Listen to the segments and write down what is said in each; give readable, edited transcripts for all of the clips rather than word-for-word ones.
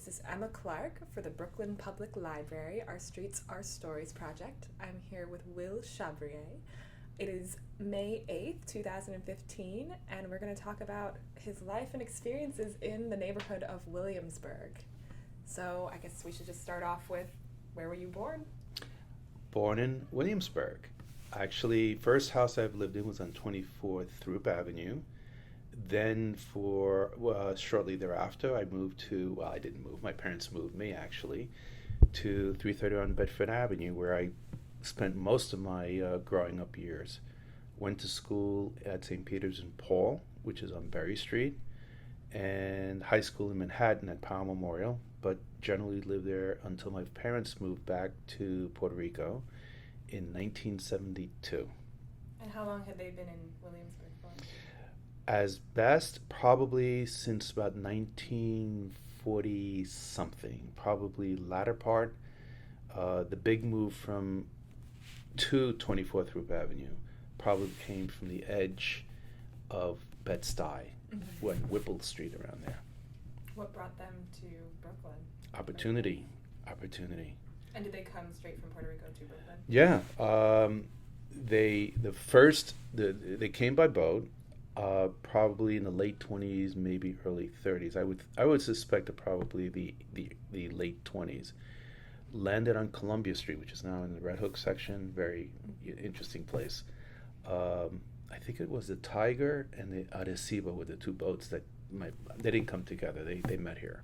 This is Emma Clark for the Brooklyn Public Library, Our Streets, Our Stories project. I'm here with Wil Chabrier. It is May 8th, 2015, and we're going to talk about his life and experiences in the neighborhood of Williamsburg. So I guess we should just start off with, where were you born? Born in Williamsburg. Actually, first house I've lived in was on 24th Throop Avenue. Then shortly thereafter, I moved to, well, I didn't move, my parents moved me actually, to 331 Bedford Avenue, where I spent most of my growing up years. Went to school at St. Peter's and Paul, which is on Berry Street, and high school in Manhattan at Powell Memorial, but generally lived there until my parents moved back to Puerto Rico in 1972. And how long had they been in Williamsburg for? As best, probably since about 1940 something, probably latter part. The big move to 24th Throop Avenue probably came from the edge of Bed-Stuy, when Whipple Street around there. What brought them to Brooklyn? Opportunity. And did they come straight from Puerto Rico to Brooklyn? Yeah, they came by boat. Probably in the late 20s, maybe early 30s. I would suspect that probably the late 20s. Landed on Columbia Street, which is now in the Red Hook section. Very interesting place. I think it was the Tiger and the Arecibo were the two boats that they didn't come together. They met here,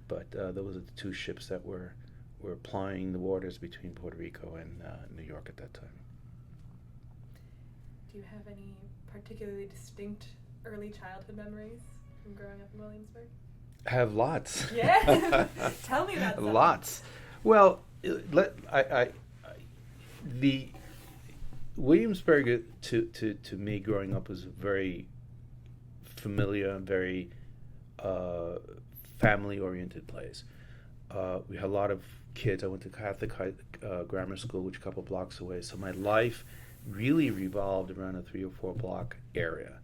but those are the two ships that were plying the waters between Puerto Rico and New York at that time. Do you have any particularly distinct early childhood memories from growing up in Williamsburg? I have lots. Yeah? Tell me about some. Lots. Well, the Williamsburg to me growing up was very familiar, very family-oriented place. We had a lot of kids. I went to Catholic grammar school, which is a couple blocks away. So my life really revolved around a 3 or 4 block area.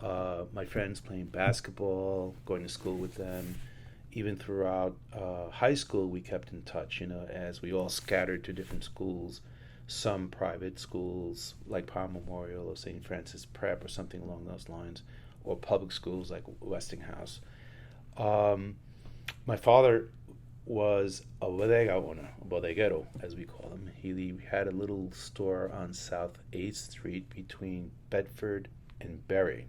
My friends playing basketball, going to school with them. Even throughout high school, we kept in touch, as we all scattered to different schools, some private schools like Powell Memorial or St. Francis Prep or something along those lines, or public schools like Westinghouse. My father was a bodega owner, a bodeguero, as we call him. He had a little store on South 8th Street between Bedford and Berry.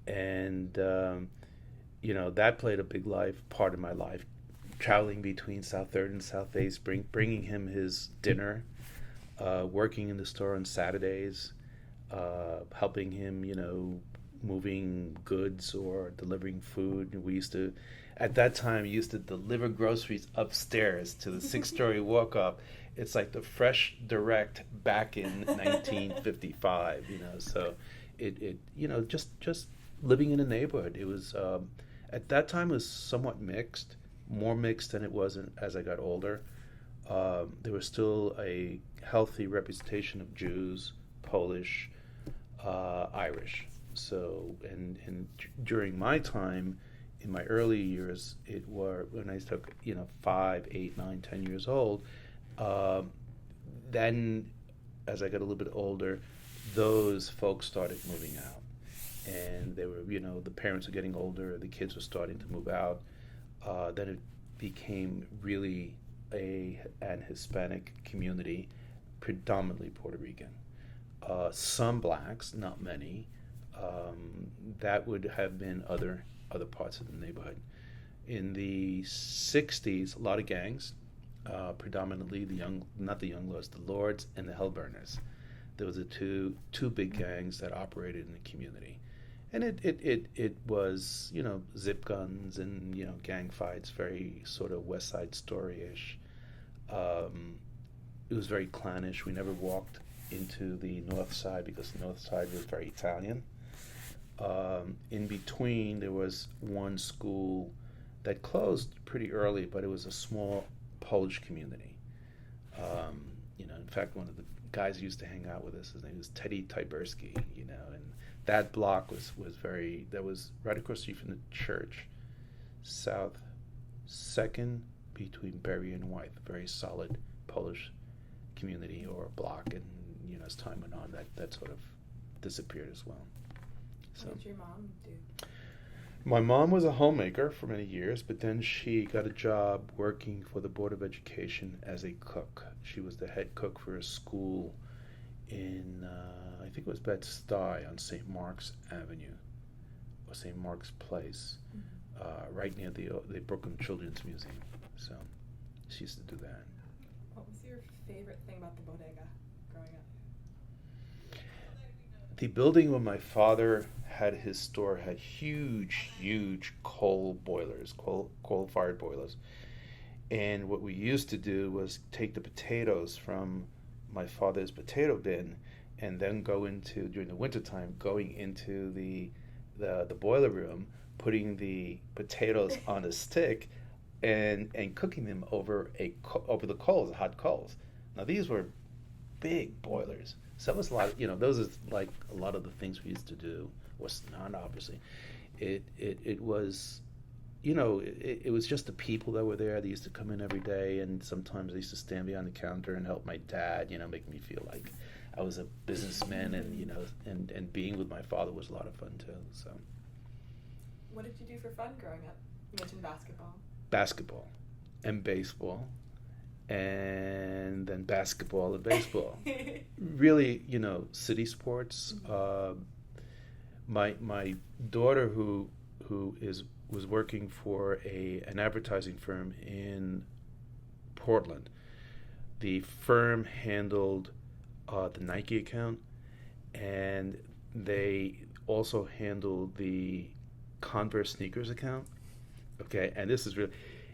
And, that played a big part in my life, traveling between South 3rd and South 8th, bringing him his dinner, working in the store on Saturdays, helping him, moving goods or delivering food. We used to, at that time, deliver groceries upstairs to the 6-story walk-up. It's like the Fresh Direct back in 1955, So it just living in a neighborhood. It was at that time it was somewhat mixed, more mixed than it was as I got older. There was still a healthy representation of Jews, Polish, Irish. So, and during my time, in my early years, when I took 5, 8, 9, 10 years old. Then, as I got a little bit older, those folks started moving out, and they were the parents were getting older, the kids were starting to move out. Then it became really an Hispanic community, predominantly Puerto Rican. Some blacks, not many. That would have been other parts of the neighborhood. In the 60s, a lot of gangs, predominantly not the Young Lords, the Lords and the Hellburners. There was the two big gangs that operated in the community. And it was, zip guns and, gang fights, very sort of West Side Story-ish. It was very clannish. We never walked into the North Side because the North Side was very Italian. In between, there was one school that closed pretty early, but it was a small Polish community. In fact, one of the guys who used to hang out with us, his name was Teddy Tyberski, and that block was right across the street from the church, South second between Bury and Wythe. Very solid Polish community or block, and as time went on, that sort of disappeared as well. So, what did your mom do? My mom was a homemaker for many years, but then she got a job working for the Board of Education as a cook. She was the head cook for a school in, I think it was Bed-Stuy on St. Mark's Avenue, or St. Mark's Place, right near the Brooklyn Children's Museum. So she used to do that. What was your favorite thing about the bodega growing up? The building where my father had his store had huge coal boilers, coal-fired boilers. And what we used to do was take the potatoes from my father's potato bin and then go into, during the wintertime, going into the boiler room, putting the potatoes on a stick and cooking them over the coals, hot coals. Now these were big boilers. So that was a lot, those are like a lot of the things we used to do. Was not obviously. It was, it was just the people that were there. They used to come in every day, and sometimes they used to stand behind the counter and help my dad, make me feel like I was a businessman, and being with my father was a lot of fun too. So. What did you do for fun growing up? You mentioned basketball. Basketball and baseball, and then basketball and baseball. Really, city sports. My daughter, who was working for an advertising firm in Portland. The firm handled the Nike account, and they also handled the Converse sneakers account. Okay, and this is really,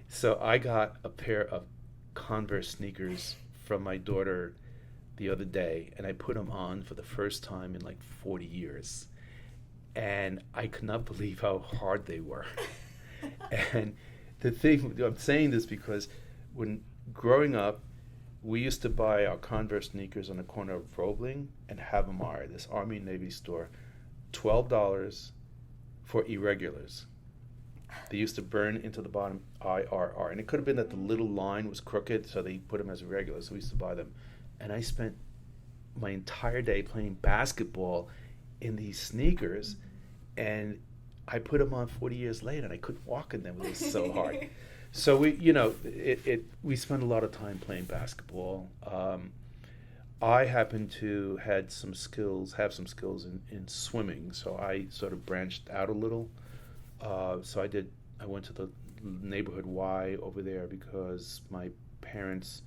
so I got a pair of Converse sneakers from my daughter the other day, and I put them on for the first time in like 40 years. And I could not believe how hard they were. And the thing, I'm saying this because when growing up, we used to buy our Converse sneakers on the corner of Roebling and Havamar, this Army and Navy store, $12 for irregulars. They used to burn into the bottom IRR. And it could have been that the little line was crooked, so they put them as irregulars. So we used to buy them. And I spent my entire day playing basketball in these sneakers, and I put them on 40 years later, and I couldn't walk in them. It was so hard. So we spent a lot of time playing basketball. I happen to have some skills in swimming, so I sort of branched out a little. So I went to the neighborhood Y over there because my parents,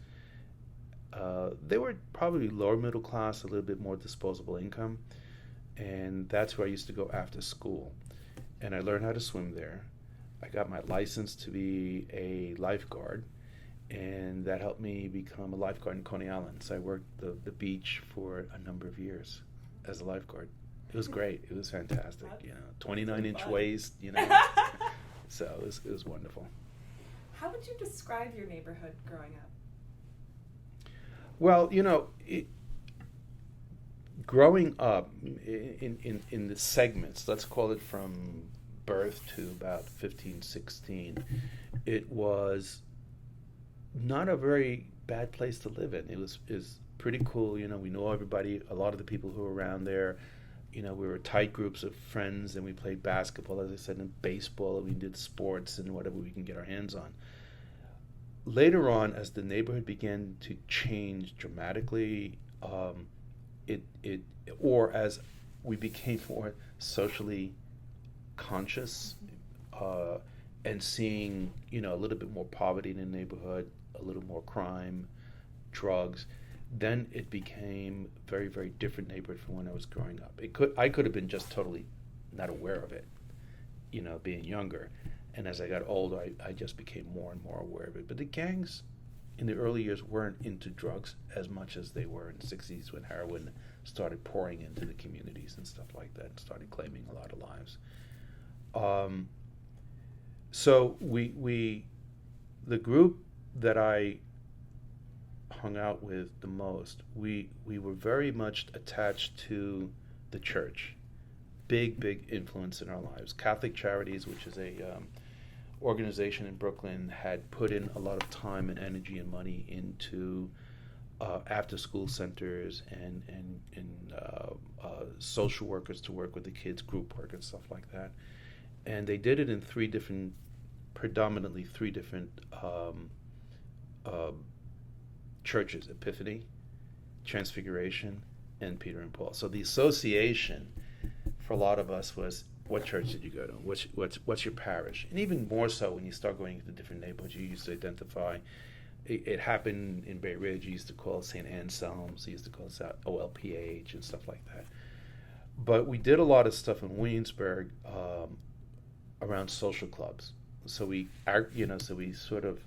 they were probably lower middle class, a little bit more disposable income. And that's where I used to go after school. And I learned how to swim there. I got my license to be a lifeguard, and that helped me become a lifeguard in Coney Island. So I worked the beach for a number of years as a lifeguard. It was great. It was fantastic. 29-inch waist, So it was wonderful. How would you describe your neighborhood growing up? Well, growing up in the segments, let's call it from birth to about 15, 16, it was not a very bad place to live in. It was pretty cool. We know everybody, a lot of the people who were around there. We were tight groups of friends, and we played basketball, as I said, and baseball, and we did sports and whatever we can get our hands on. Later on, as the neighborhood began to change dramatically, or as we became more socially conscious, and seeing, a little bit more poverty in the neighborhood, a little more crime, drugs, then it became a very, very different neighborhood from when I was growing up. I could have been just totally not aware of it, being younger. And as I got older, I just became more and more aware of it. But the gangs in the early years weren't into drugs as much as they were in the 60s when heroin started pouring into the communities and stuff like that, and started claiming a lot of lives. So the group that I hung out with the most, we were very much attached to the church. Big influence in our lives. Catholic Charities, which is a organization in Brooklyn had put in a lot of time and energy and money into after-school centers and social workers to work with the kids, group work and stuff like that. And they did it in predominantly three different churches: Epiphany, Transfiguration, and Peter and Paul. So the association for a lot of us was, what church did you go to? What's your parish? And even more so when you start going into different neighborhoods, you used to identify. It happened in Bay Ridge. You used to call it St. Anselm's. You used to call it OLPH and stuff like that. But we did a lot of stuff in Williamsburg around social clubs. So we sort of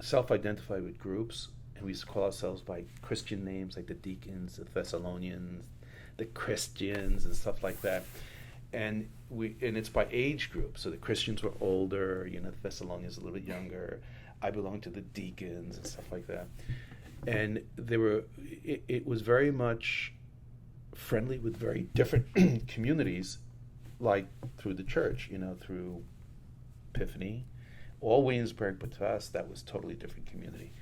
self-identified with groups, and we used to call ourselves by Christian names like the Deacons, the Thessalonians, the Christians, and stuff like that. And it's by age group. So the Christians were older, the Thessalonians a little bit younger. I belonged to the Deacons and stuff like that. And it was very much friendly with very different communities, like through the church, through Epiphany, all Williamsburg, but to us that was totally different community.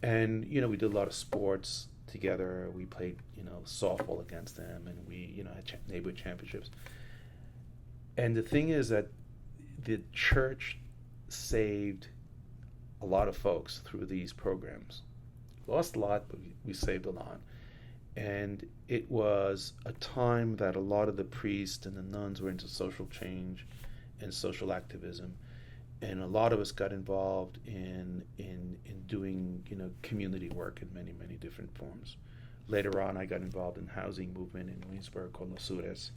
And we did a lot of sports together. We played softball against them, and we had neighborhood championships. And the thing is that the church saved a lot of folks through these programs. Lost a lot, but we saved a lot. And it was a time that a lot of the priests and the nuns were into social change and social activism. And a lot of us got involved in doing community work in many, many different forms. Later on, I got involved in housing movement in Williamsburg called Los Sures.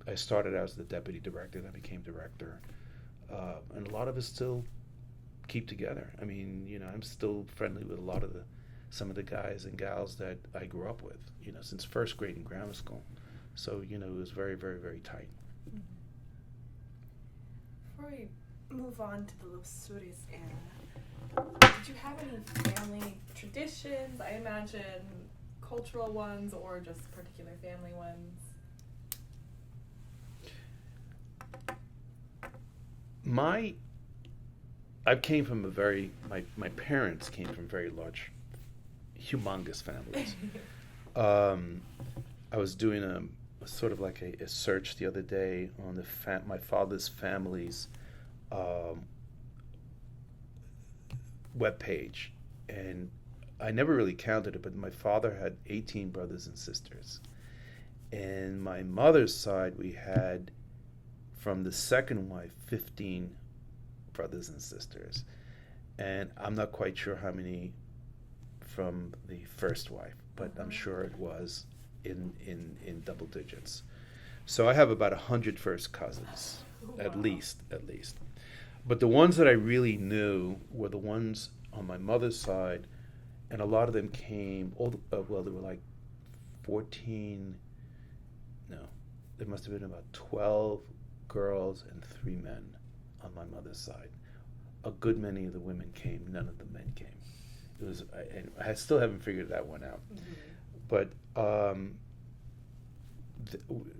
I started as the deputy director, then I became director. And a lot of us still keep together. I mean, I'm still friendly with some of the guys and gals that I grew up with, since first grade in grammar school. So, it was very, very, very tight. Before we move on to the Los Sures era, did you have any family traditions? I imagine cultural ones or just particular family ones? I came from my parents came from very large, humongous families. I was doing a sort of like a search the other day on my father's family's webpage, and I never really counted it, but my father had 18 brothers and sisters. And my mother's side, we had, from the second wife, 15 brothers and sisters. And I'm not quite sure how many from the first wife, but I'm sure it was in double digits. So I have about 100 first cousins, wow. at least. But the ones that I really knew were the ones on my mother's side, and a lot of them came, there were like 14, no, there must have been about 12 girls and 3 men on my mother's side. A good many of the women came, none of the men came. It was, I still haven't figured that one out. Mm-hmm. But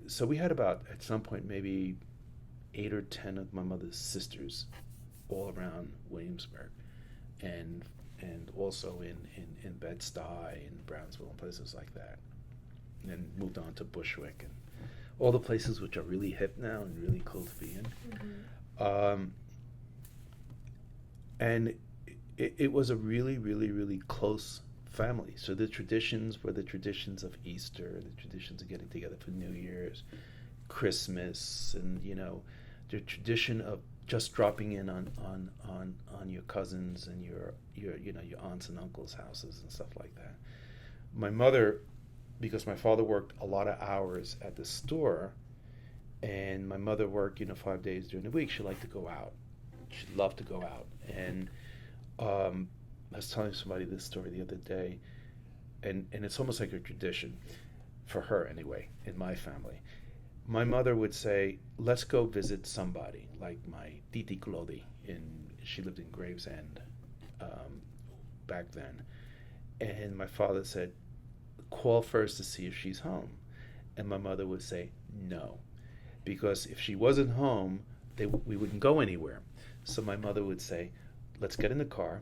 so we had about, at some point, maybe 8 or 10 of my mother's sisters all around Williamsburg, and also in Bed-Stuy and Brownsville and places like that. And then moved on to Bushwick and all the places which are really hip now and really cool to be in. Mm-hmm. And it was a really, really, really close family. So the traditions were the traditions of Easter, the traditions of getting together for New Year's, Christmas, and the tradition of just dropping in on your cousins and your aunts and uncles' houses and stuff like that. My mother, because my father worked a lot of hours at the store, and my mother worked 5 days during the week, she liked to go out. She loved to go out. And I was telling somebody this story the other day, and it's almost like a tradition, for her anyway, in my family. My mother would say, let's go visit somebody, like my Titi Claudie, she lived in Gravesend back then. And my father said, call first to see if she's home. And my mother would say no, because if she wasn't home, we wouldn't go anywhere. So my mother would say, let's get in the car,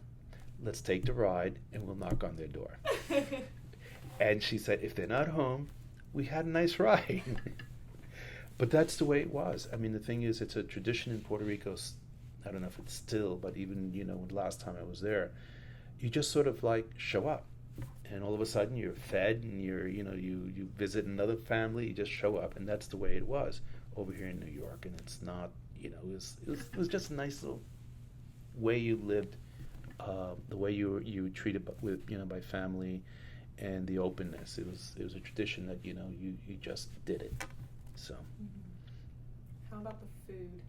let's take the ride, and we'll knock on their door. And she said, if they're not home, we had a nice ride. But that's the way it was. I mean, the thing is, it's a tradition in Puerto Rico. I don't know if it's still, but even, the last time I was there, you just sort of like show up. And all of a sudden you're fed, and you visit another family, you just show up. And that's the way it was over here in New York. And it's not, it was just a nice little way you lived, the way you were treated by family, and the openness. It was a tradition that, you just did it. So. Mm-hmm. How about the food?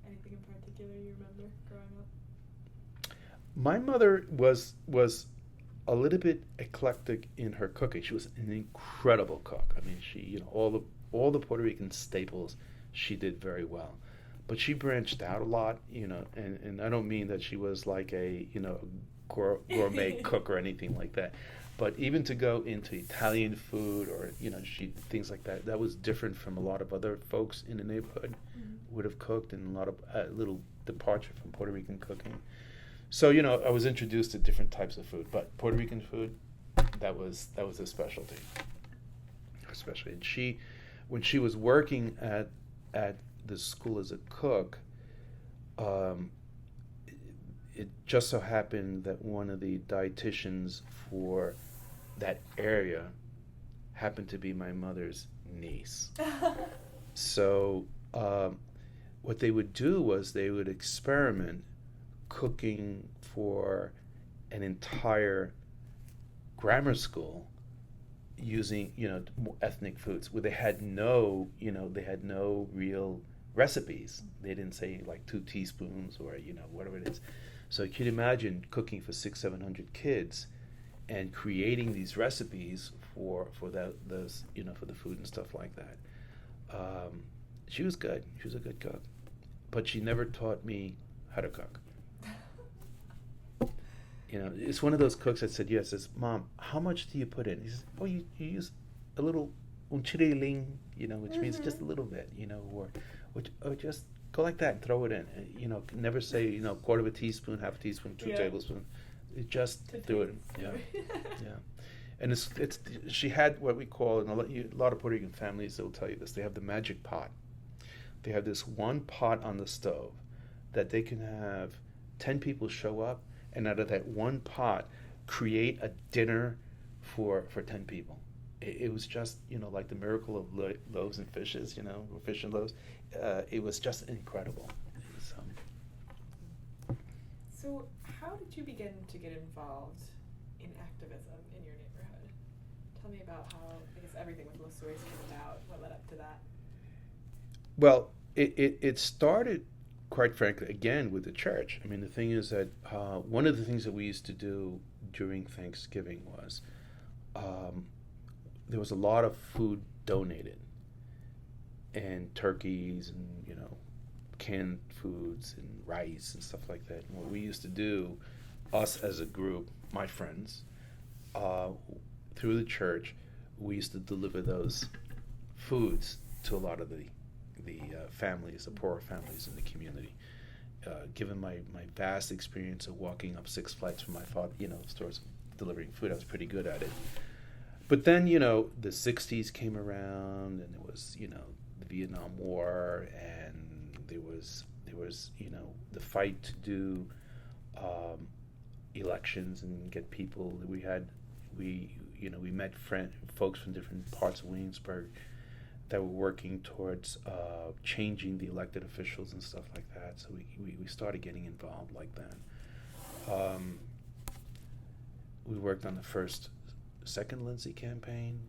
Anything in particular you remember growing up? My mother was a little bit eclectic in her cooking. She was an incredible cook. I mean, she, all the Puerto Rican staples she did very well. But she branched out a lot, and I don't mean that she was like a, gourmet cook or anything like that. But even to go into Italian food or, things like that, that was different from a lot of other folks in the neighborhood would have cooked, and a lot of little departure from Puerto Rican cooking. So, I was introduced to different types of food, but Puerto Rican food, that was a specialty. Especially, and when she was working at the school as a cook, it just so happened that one of the dietitians for that area happened to be my mother's niece. So what they would do was they would experiment cooking for an entire grammar school using ethnic foods where they had no real recipes. They didn't say like 2 teaspoons or whatever it is. So you can imagine cooking for 600-700 kids and creating these recipes for those for the food and stuff like that. She was good. She was a good cook, but she never taught me how to cook. It's one of those cooks that said, yes, says, Mom, how much do you put in? He says, oh, you use a little un chiriling, which means just a little bit, or just go like that and throw it in. Never say, quarter of a teaspoon, half a teaspoon, 2 tablespoons. Just do it. Yeah. Yeah. And it's she had what we call, in a lot of Puerto Rican families, they'll tell you this, they have the magic pot. They have this one pot on the stove that they can have 10 people show up, and out of that one pot, create a dinner for 10 people. It was just, like the miracle of loaves and fishes, or fish and loaves. It was just incredible. So how did you begin to get involved in activism in your neighborhood? Tell me about how, I guess, everything with Los Stories came about. What led up to that? Well, it started, quite frankly, again with the church. I mean, the thing is that one of the things that we used to do during Thanksgiving was there was a lot of food donated, and turkeys and canned foods and rice and stuff like that. And what we used to do, us as a group, my friends, through the church, we used to deliver those foods to a lot of the families, the poorer families in the community. Given my vast experience of walking up 6 flights from my father, stores delivering food, I was pretty good at it. But then, the 60s came around, and there was, the Vietnam War, and there was the fight to do elections and get people. We met folks from different parts of Williamsburg that were working towards changing the elected officials and stuff like that. So we started getting involved like that. We worked on the second Lindsay campaign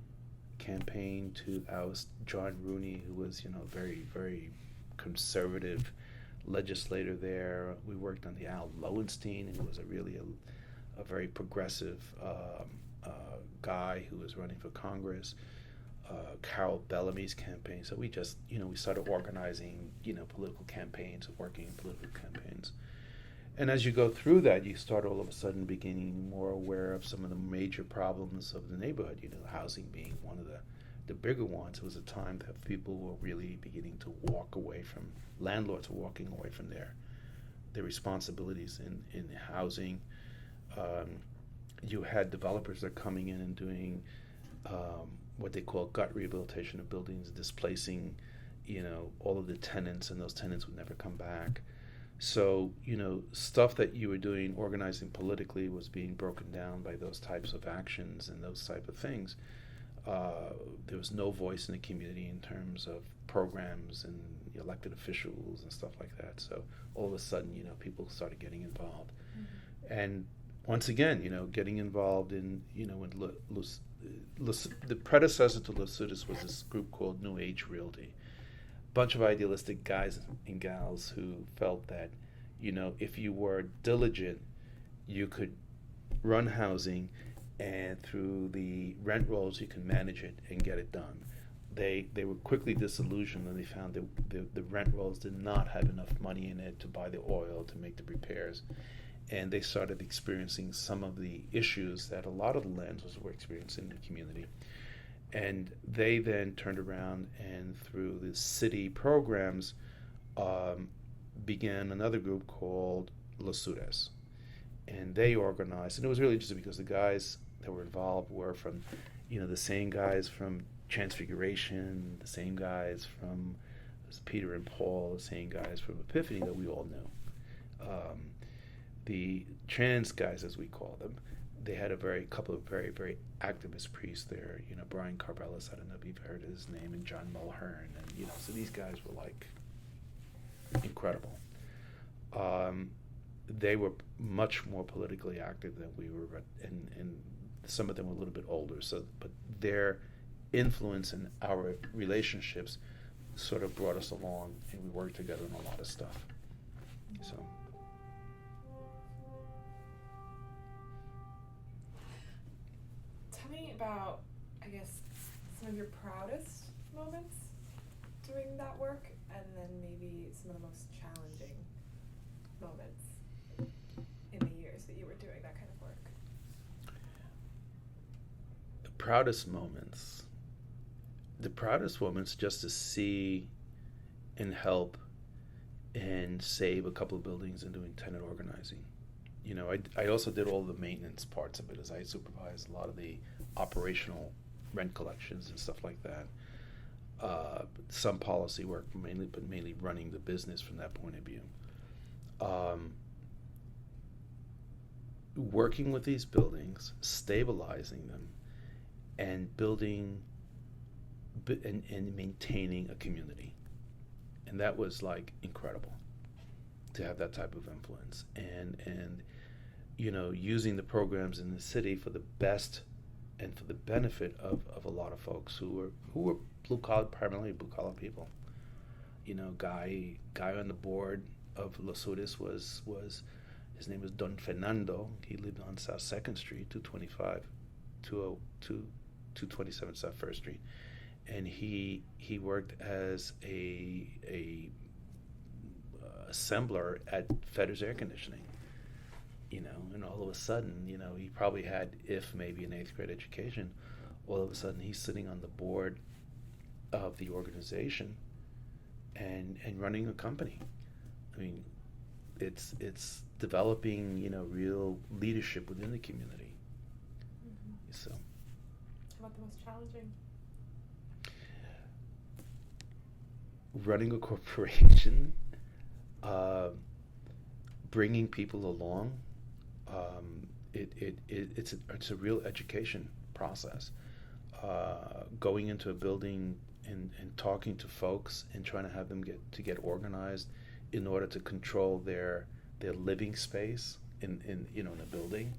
to oust John Rooney, who was, very, very conservative legislator there. We worked on the Al Lowenstein, who was a very progressive guy who was running for Congress. Carol Bellamy's campaign. So we just, we started organizing, political campaigns, working in political campaigns. And as you go through that, you start all of a sudden beginning more aware of some of the major problems of the neighborhood, housing being one of the the bigger ones, it was a time that people were really beginning to walk away from, landlords were walking away from their responsibilities in housing. You had developers that are coming in and doing what they call gut rehabilitation of buildings, displacing, all of the tenants, and those tenants would never come back. So, stuff that you were doing, organizing politically, was being broken down by those types of actions and those type of things. There was no voice in the community in terms of programs and elected officials and stuff like that. So all of a sudden, people started getting involved. Mm-hmm. And once again, getting involved in, the predecessor to Lasudis was this group called New Age Realty. Bunch of idealistic guys and gals who felt that, if you were diligent, you could run housing, and through the rent rolls you can manage it and get it done. They were quickly disillusioned when they found that the rent rolls did not have enough money in it to buy the oil, to make the repairs, and they started experiencing some of the issues that a lot of the landlords were experiencing in the community. And they then turned around and, through the city programs, began another group called Lasudis. And they organized, and it was really interesting because the guys that were involved were from, the same guys from Transfiguration, the same guys from Peter and Paul, the same guys from Epiphany that we all knew. The trans guys, as we call them, they had a couple of very, very activist priests there. Brian Carbelis, I don't know if you've heard his name, and John Mulhern, and so these guys were like incredible. They were much more politically active than we were, and some of them were a little bit older. So, but their influence in our relationships sort of brought us along, and we worked together on a lot of stuff. So. Tell me about, I guess, some of your proudest moments doing that work, and then maybe some of the most challenging moments in the years that you were doing that kind of work. The proudest moments just to see and help and save a couple of buildings and doing tenant organizing. I also did all the maintenance parts of it, as I supervised a lot of the operational rent collections and stuff like that. Some policy work, mainly running the business from that point of view. Working with these buildings, stabilizing them, and building and maintaining a community. And that was like incredible to have that type of influence. And using the programs in the city for the best and for the benefit of a lot of folks who were primarily blue collar people. Guy on the board of Lasudis was his name was Don Fernando. He lived on South 2nd Street, 227 South 1st Street, and he worked as a assembler at Fedder's Air Conditioning. And all of a sudden, he probably had, if maybe an 8th grade education, all of a sudden he's sitting on the board of the organization and running a company. I mean, it's developing, real leadership within the community. Mm-hmm. So. How about the most challenging? Running a corporation, bringing people along. It's a real education process. Going into a building and talking to folks and trying to have them get organized in order to control their living space in a building,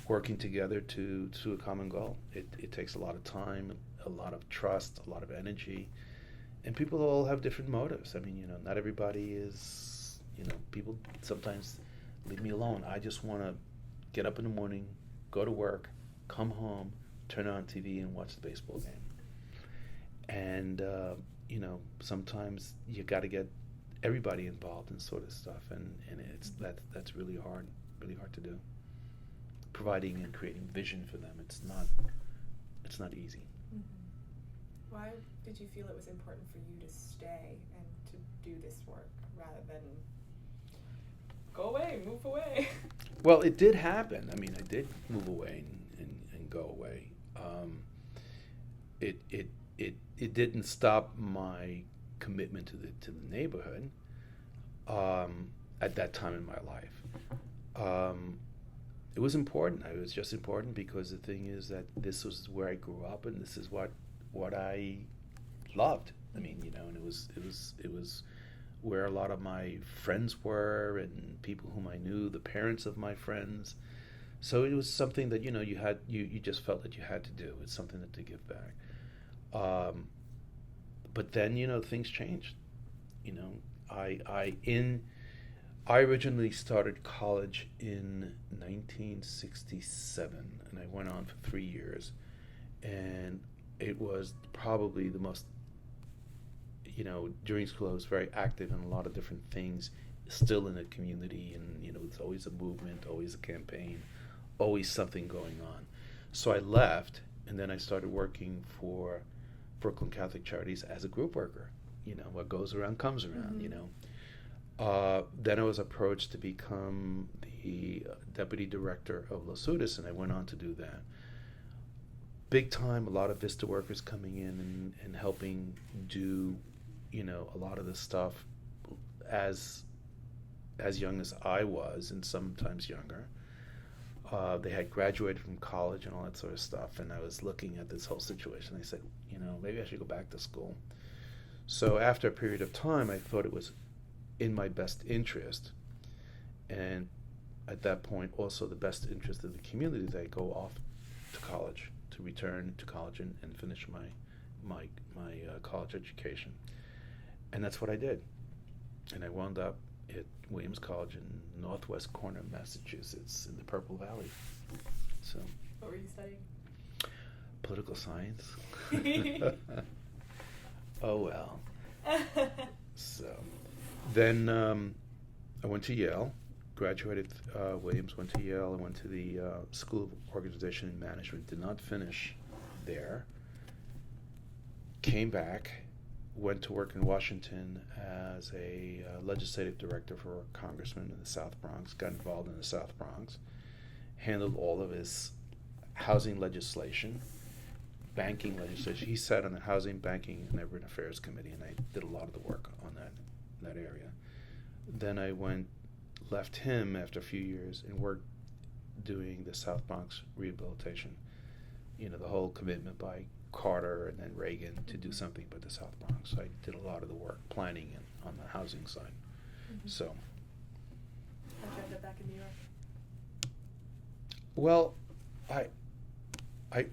working together to a common goal. It takes a lot of time, a lot of trust, a lot of energy, and people all have different motives. I mean, not everybody is, people sometimes leave me alone. I just want to get up in the morning, go to work, come home, turn on TV and watch the baseball game. And, sometimes you got to get everybody involved in sort of stuff, and that's really hard to do. Providing and creating vision for them, it's not easy. Mm-hmm. Why did you feel it was important for you to stay and to do this work rather than go away, move away? Well, it did happen. I mean, I did move away and go away. It didn't stop my commitment to the neighborhood at that time in my life. It was important. It was just important because the thing is that this was where I grew up, and this is what I loved. I mean, and it was where a lot of my friends were and people whom I knew, the parents of my friends. So it was something that you just felt that you had to do. It's something to give back. But then things changed. I originally started college in 1967, and I went on for 3 years, and it was probably the most, during school I was very active in a lot of different things, still in the community, and it's always a movement, always a campaign, always something going on. So I left, and then I started working for Brooklyn Catholic Charities as a group worker. What goes around comes around. Then I was approached to become the deputy director of Los Udas, and I went on to do that. Big time, a lot of Vista workers coming in and helping do, a lot of the stuff as young as I was, and sometimes younger. They had graduated from college and all that sort of stuff, and I was looking at this whole situation. I said, maybe I should go back to school. So after a period of time, I thought it was in my best interest, and at that point also the best interest of the community, that I go off to college, to return to college and finish my college education. And that's what I did. And I wound up at Williams College in northwest corner of Massachusetts in the Purple Valley. So What were you studying? Political science. Oh well. So then I went to Yale, graduated Williams, went to Yale. I went to the School of Organization and Management, did not finish there. Came back, went to work in Washington as a legislative director for a congressman in the South Bronx, got involved in the South Bronx, handled all of his housing legislation, banking legislation. He sat on the Housing, Banking, and Urban Affairs Committee, and I did a lot of the work on that area. Then I left him after a few years and worked doing the South Bronx rehabilitation. The whole commitment by Carter and then Reagan to do something about the South Bronx. So I did a lot of the work planning on the housing side. Mm-hmm. So. How'd you end up back in New York? Well, I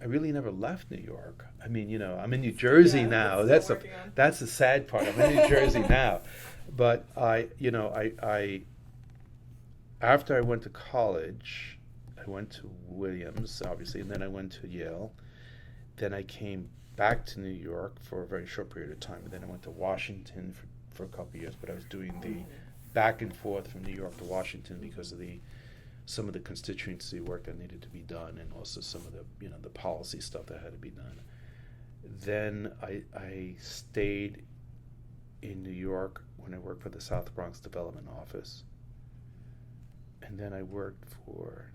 really never left New York. I mean, I'm in New Jersey now. That's the sad part. I'm in New Jersey now. But I after I went to college, I went to Williams, obviously, and then I went to Yale. Then I came back to New York for a very short period of time, and then I went to Washington for a couple of years. But I was doing the back and forth from New York to Washington because of some of the constituency work that needed to be done, and also some of the the policy stuff that had to be done. Then I stayed in New York when I worked for the South Bronx Development Office, and then I worked for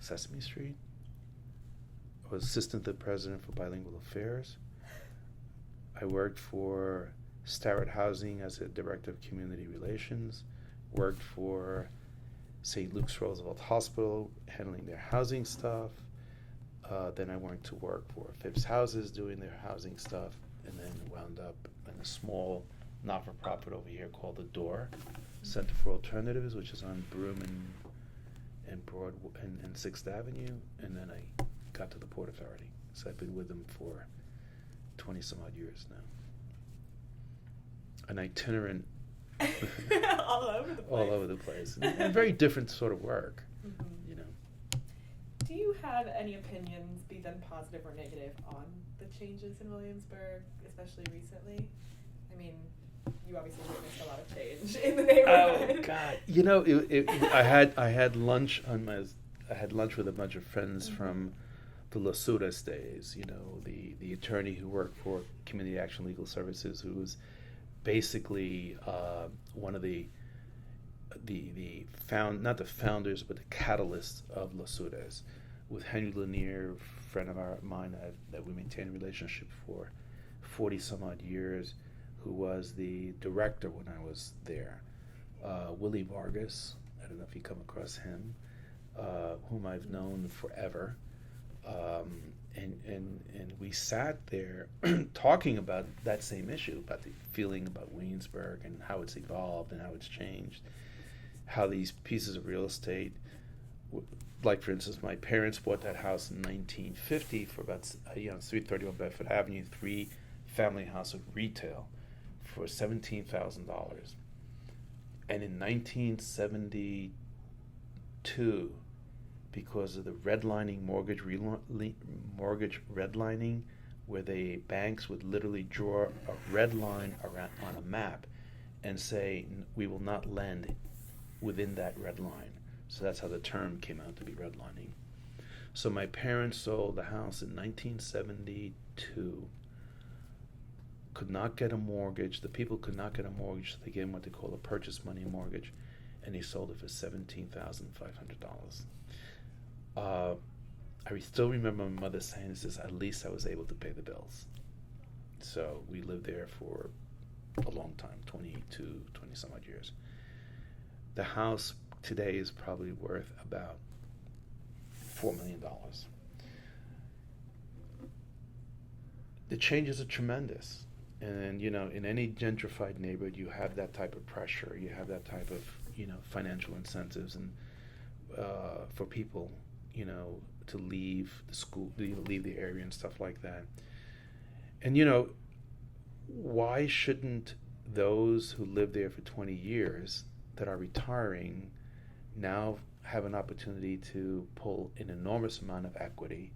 Sesame Street. I was assistant to the president for bilingual affairs. I worked for Starrett Housing as a director of community relations. Worked for St. Luke's Roosevelt Hospital, handling their housing stuff. Then I went to work for Phipps Houses, doing their housing stuff, and then wound up in a small not-for-profit over here called The Door, Center for Alternatives, which is on Broome and Broadway and 6th Avenue, and then I got to the Port Authority. So I've been with them for 20-some-odd years now. An itinerant all over the place. All over the place. And very different sort of work, Mm-hmm. Do you have any opinions, be them positive or negative, on the changes in Williamsburg, especially recently? I mean, you obviously witnessed a lot of change in the neighborhood. Oh God! I had lunch with a bunch of friends from the Lasudas days, the attorney who worked for Community Action Legal Services, who was basically one of the not the founders, but the catalysts of Lasudas, with Henry Lanier, a friend of mine that we maintained a relationship for 40 some odd years, who was the director when I was there. Willie Vargas, I don't know if you come across him, whom I've known forever. And we sat there talking about that same issue, about the feeling about Williamsburg and how it's evolved and how it's changed, how these pieces of real estate, like for instance, my parents bought that house in 1950 for about 331 Bedford Avenue, 3-family house with retail for $17,000. And in 1972, because of the redlining, mortgage redlining, where the banks would literally draw a red line around on a map and say, we will not lend within that red line. So that's how the term came out to be redlining. So my parents sold the house in 1972, could not get a mortgage. The people could not get a mortgage, so they gave them what they call a purchase money mortgage, and they sold it for $17,500. I still remember my mother saying, at least I was able to pay the bills. So we lived there for a long time, 20 some odd years. The house today is probably worth about $4 million. The changes are tremendous. And, in any gentrified neighborhood, you have that type of pressure. You have that type of, financial incentives and for people, to leave the school, leave the area and stuff like that. And, why shouldn't those who live there for 20 years that are retiring now have an opportunity to pull an enormous amount of equity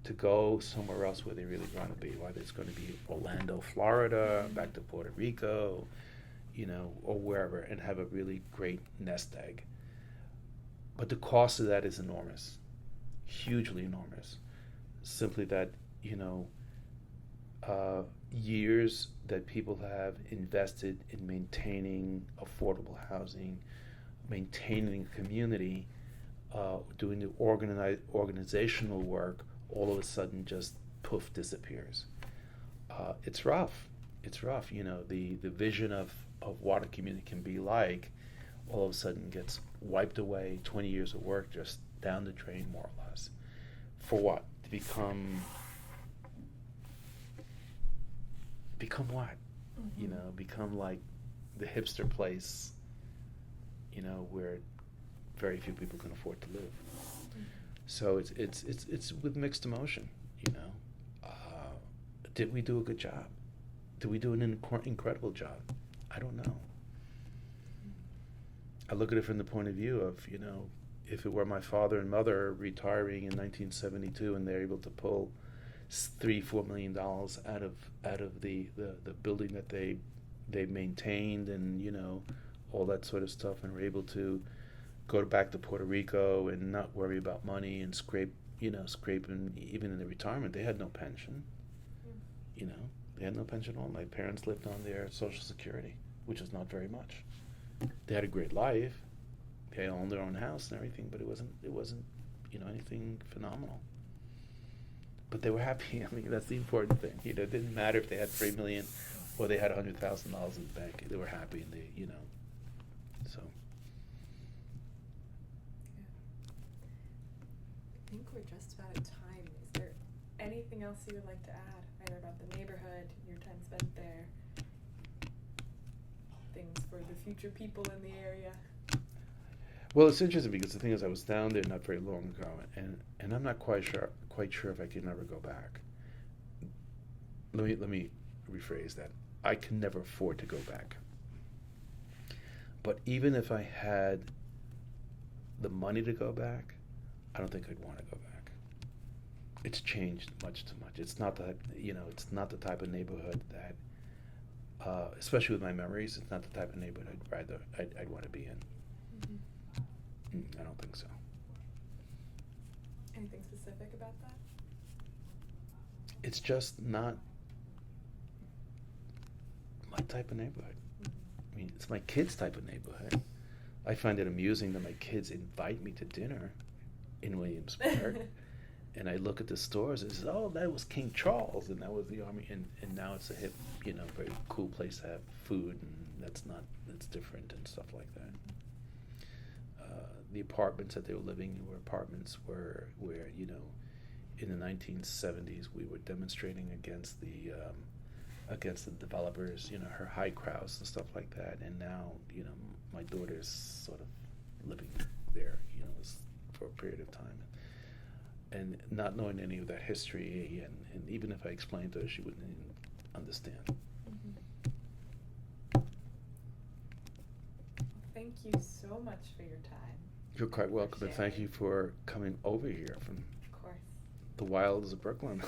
to go somewhere else where they really want to be, whether it's going to be Orlando, Florida, back to Puerto Rico, or wherever, and have a really great nest egg. But the cost of that is enormous, hugely enormous. Simply that, years that people have invested in maintaining affordable housing, maintaining a community, doing the organizational work, all of a sudden just poof disappears. It's rough. The vision of what a community can be like all of a sudden gets wiped away. 20 years of work just down the drain, more or less. For what? To become what? Mm-hmm. Become like the hipster place, where very few people can afford to live. Mm-hmm. So it's with mixed emotion, Did we do a good job? Did we do an incredible job? I don't know. I look at it from the point of view of, if it were my father and mother retiring in 1972 and they're able to pull $3-4 million out of the building that they maintained and all that sort of stuff, and were able to go back to Puerto Rico and not worry about money and scraping even in the retirement. They had no pension. They had no pension at all. My parents lived on their Social Security, which is not very much. They had a great life. They owned their own house and everything, but it wasn't anything phenomenal. But they were happy. I mean, that's the important thing. It didn't matter if they had $3 million or they had $100,000 in the bank. They were happy, and they, so. I think we're just about at time. Is there anything else you would like to add, either about the neighborhood, your time spent there, things for the future people in the area? Well, it's interesting because the thing is, I was down there not very long ago, and I'm not quite sure if I can ever go back. Let me rephrase that. I can never afford to go back. But even if I had the money to go back, I don't think I'd want to go back. It's changed much too much. It's not that it's not the type of neighborhood that, especially with my memories, it's not the type of neighborhood I'd want to be in. Mm-hmm. I don't think so. Anything specific about that? it's just not my type of neighborhood. I mean, it's my kids' type of neighborhood. I find it amusing that my kids invite me to dinner in Williamsburg, and I look at the stores and say, "Oh, that was King Charles, and that was the Army," and now it's a hip, very cool place to have food, and that's different and stuff like that. The apartments that they were living in were apartments where in the 1970s we were demonstrating against the developers, her high crowds and stuff like that, and now my daughter's sort of living there, for a period of time, and not knowing any of that history, and even if I explained to her, she wouldn't even understand. Thank you so much for your time. You're quite welcome, and thank you for coming over here from Of course. the wilds of Brooklyn.